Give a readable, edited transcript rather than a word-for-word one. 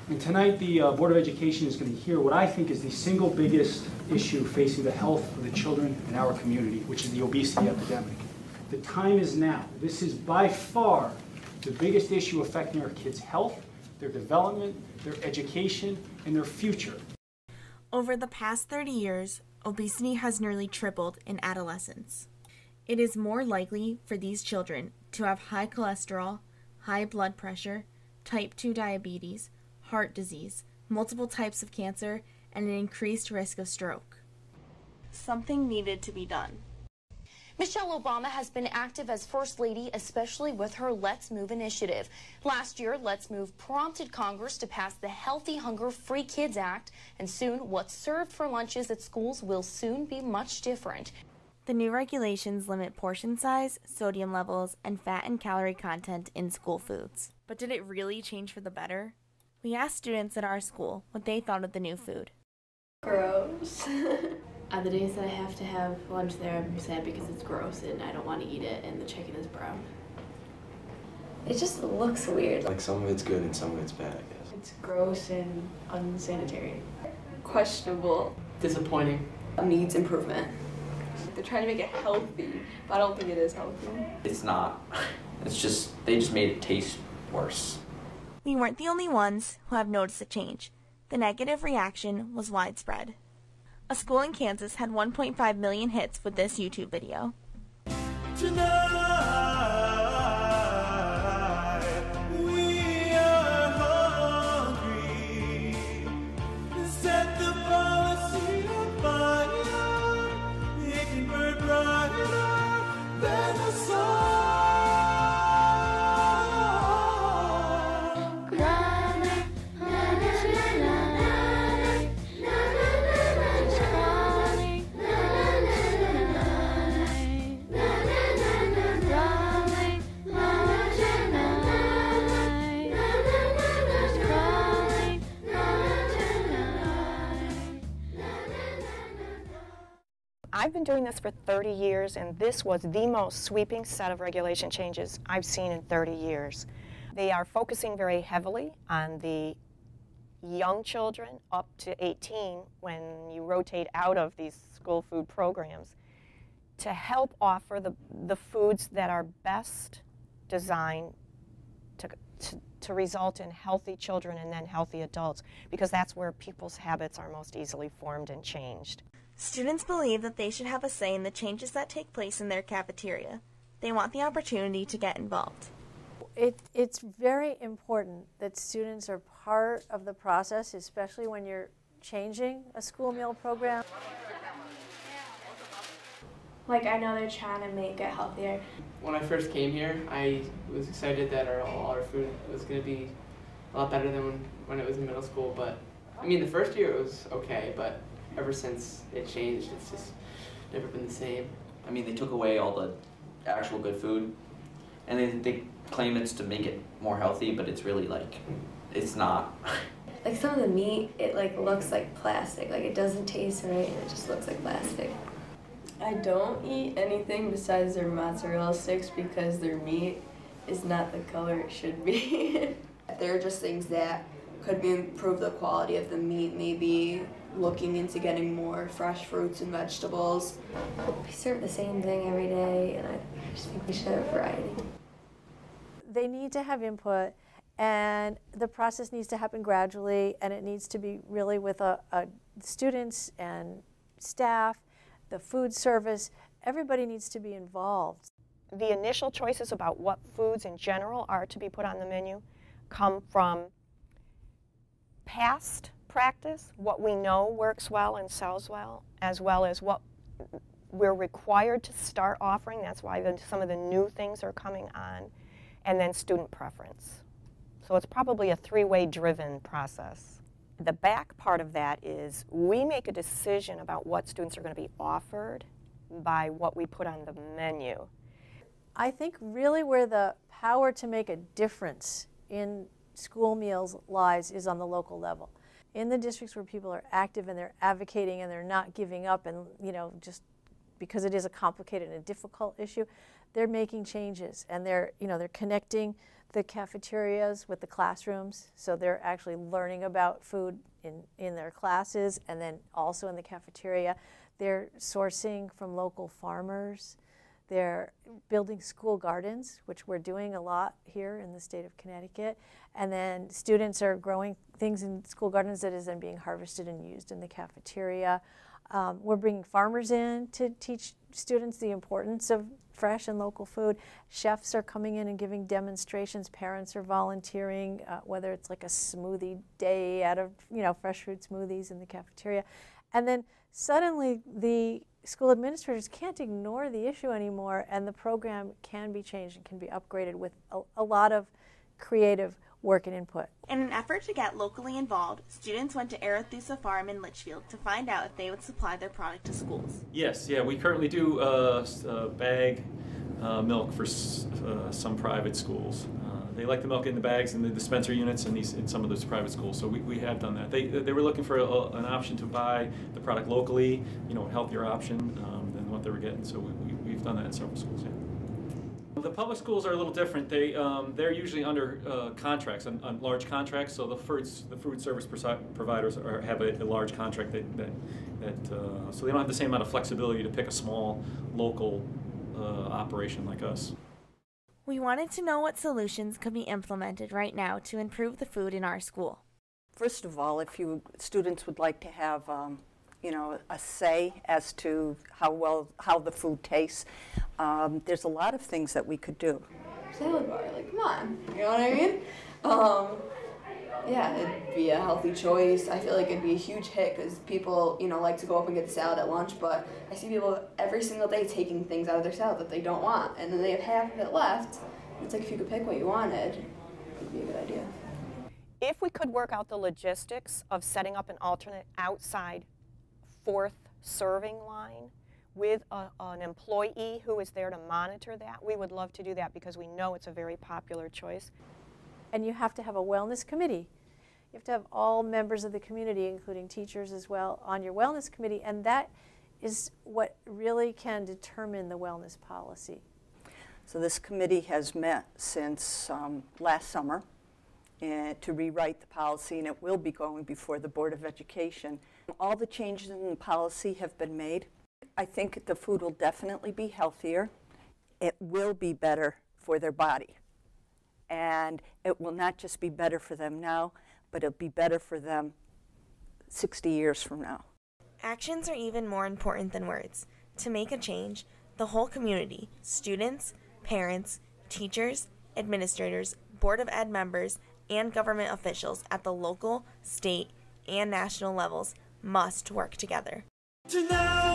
And tonight the Board of Education is going to hear what I think is the single biggest issue facing the health of the children in our community, which is the obesity epidemic. The time is now. This is by far the biggest issue affecting our kids' health, their development, their education, and their future. Over the past 30 years, obesity has nearly tripled in adolescents. It is more likely for these children to have high cholesterol, high blood pressure, type 2 diabetes, heart disease, multiple types of cancer, and an increased risk of stroke. Something needed to be done. Michelle Obama has been active as First Lady, especially with her Let's Move initiative. Last year, Let's Move prompted Congress to pass the Healthy Hunger Free Kids Act, and soon what's served for lunches at schools will soon be much different. The new regulations limit portion size, sodium levels, and fat and calorie content in school foods. But did it really change for the better? We asked students at our school what they thought of the new food. Gross. On the days that I have to have lunch there, I'm sad because it's gross and I don't want to eat it and the chicken is brown. It just looks weird. Like some of it's good and some of it's bad, I guess. It's gross and unsanitary. Questionable. Disappointing. Needs improvement. They're trying to make it healthy, but I don't think it is healthy. It's not. It's just, they just made it taste worse. We weren't the only ones who have noticed a change. The negative reaction was widespread. A school in Kansas had 1.5 million hits with this YouTube video. I've been doing this for 30 years, and this was the most sweeping set of regulation changes I've seen in 30 years. They are focusing very heavily on the young children up to 18 when you rotate out of these school food programs to help offer the foods that are best designed to result in healthy children and then healthy adults, because that's where people's habits are most easily formed and changed. Students believe that they should have a say in the changes that take place in their cafeteria. They want the opportunity to get involved. It's very important that students are part of the process, especially when you're changing a school meal program. Like, I know they're trying to make it healthier. When I first came here, I was excited that all our food was going to be a lot better than when it was in middle school. But I mean, the first year it was okay, but ever since it changed, it's just never been the same. I mean, they took away all the actual good food, and they claim it's to make it more healthy, but it's really like, it's not. Like some of the meat, it like looks like plastic. Like it doesn't taste right and it just looks like plastic. I don't eat anything besides their mozzarella sticks because their meat is not the color it should be. There are just things that could improve the quality of the meat, maybe looking into getting more fresh fruits and vegetables. We serve the same thing every day, and I just think we should have variety. They need to have input, and the process needs to happen gradually, and it needs to be really with students and staff, the food service. Everybody needs to be involved. The initial choices about what foods in general are to be put on the menu come from past practice, what we know works well and sells well as what we're required to start offering. That's why some of the new things are coming on, and then student preference. So it's probably a three-way driven process. The back part of that is we make a decision about what students are going to be offered by what we put on the menu. I think really where the power to make a difference in school meals lies is on the local level. In the districts where people are active and they're advocating and they're not giving up, and just because it is a complicated and a difficult issue, they're making changes, and they're connecting the cafeterias with the classrooms, so they're actually learning about food in their classes and then also in the cafeteria. They're sourcing from local farmers. They're building school gardens, which we're doing a lot here in the state of Connecticut. And then students are growing things in school gardens that is then being harvested and used in the cafeteria. We're bringing farmers in to teach students the importance of fresh and local food. Chefs are coming in and giving demonstrations. Parents are volunteering, whether it's like a smoothie day out of, fresh fruit smoothies in the cafeteria. And then suddenly the school administrators can't ignore the issue anymore, and the program can be changed and can be upgraded with a lot of creative work and input. In an effort to get locally involved, students went to Arethusa Farm in Litchfield to find out if they would supply their product to schools. Yes, we currently do bag milk for some private schools. They like the milk in the bags in the dispenser units in some of those private schools, so we have done that. They were looking for an option to buy the product locally, a healthier option than what they were getting, so we've done that in several schools, yeah. The public schools are a little different. They're usually under contracts, on large contracts, so the food service providers have a large contract so they don't have the same amount of flexibility to pick a small local operation like us. We wanted to know what solutions could be implemented right now to improve the food in our school. First of all, if students would like to have a say as to how the food tastes, there's a lot of things that we could do. Salad bar, come on, you know what I mean? Yeah, it'd be a healthy choice. I feel like it'd be a huge hit because people, like to go up and get the salad at lunch, but I see people every single day taking things out of their salad that they don't want, and then they have half of it left. It's like if you could pick what you wanted, it'd be a good idea. If we could work out the logistics of setting up an alternate outside fourth serving line with an employee who is there to monitor that, we would love to do that because we know it's a very popular choice. And you have to have a wellness committee. You have to have all members of the community, including teachers as well, on your wellness committee, and that is what really can determine the wellness policy. So this committee has met since last summer to rewrite the policy, and it will be going before the Board of Education. All the changes in the policy have been made. I think the food will definitely be healthier. It will be better for their body. And it will not just be better for them now, but it'll be better for them 60 years from now. Actions are even more important than words. To make a change, the whole community, students, parents, teachers, administrators, Board of Ed members, and government officials at the local, state, and national levels must work together. Tonight.